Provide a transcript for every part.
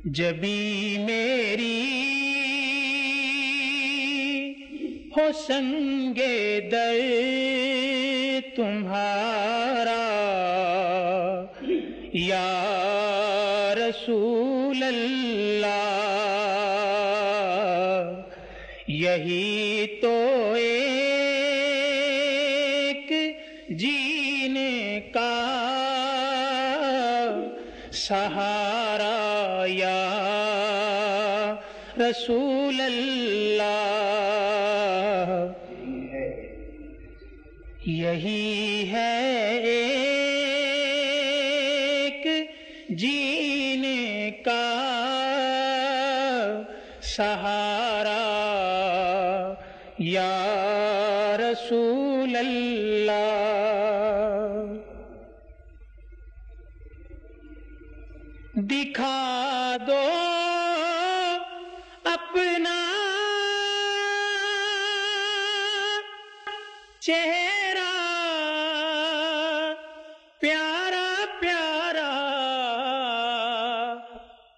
جبھی میری ہو سنگ در تمہارا یا رسول اللہ، یہی تو ایک جینے کا سہارا یا رسول اللہ، یہی ہے ایک جینے کا سہارا یا رسول اللہ۔ دکھا دو اپنا چہرہ پیارا پیارا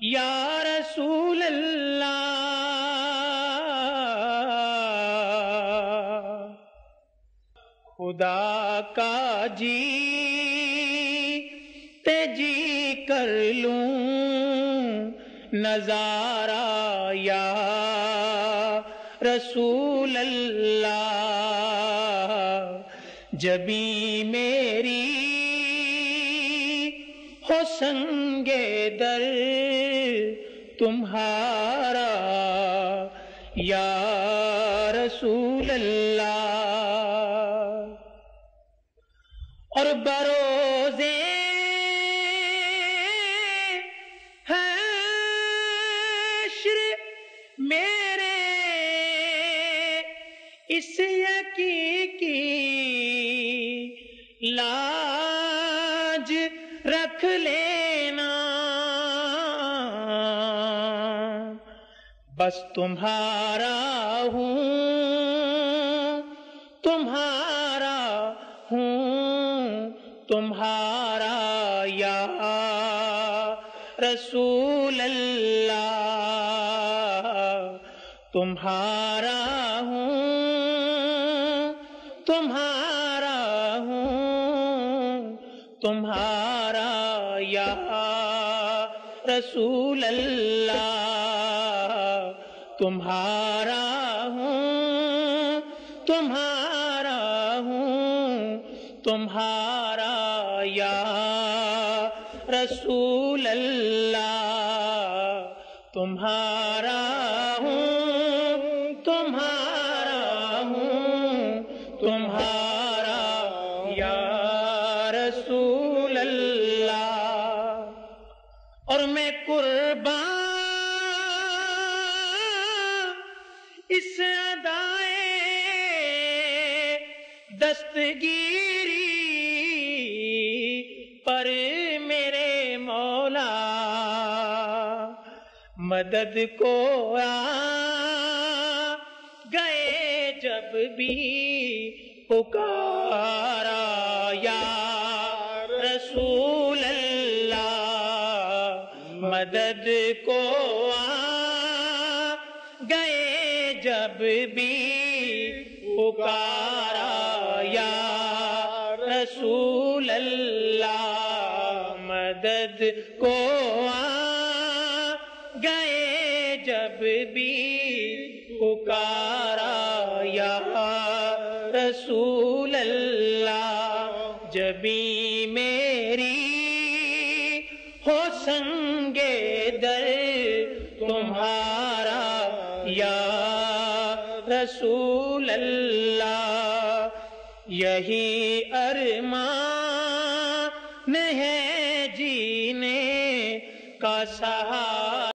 یا رسول اللہ، خدا کا جی جی کر لوں نظارہ یا رسول اللہ، جبھی میری ہو سنگ در تمہارا یا رسول اللہ، اور بروزے اس یقین کی لاج رکھ لینا، بس تمہارا ہوں تمہارا ہوں تمہارا یا رسول اللہ، تمہارا ہوں تمہارا ہوں تمہارا یا رسول اللہ، تمہارا ہوں تمہارا ہوں تمہارا یا رسول اللہ، تمہارا ہوں تمہارا ہوں تمہارا یا رسول اللہ، اور میں قربان اس ادائے دستگیری پر میرے مولا، مدد کو آ گئے جب بھی پکارا یا رسول اللہ، مدد کو آ گئے جب بھی پکارا یا رسول اللہ، مدد کو آ گئے جب بھی پکارا یا رسول اللہ، جبھی میری ہو سنگ در تمہارا یا رسول اللہ، یہی ارمان ہے جینے کا سہارا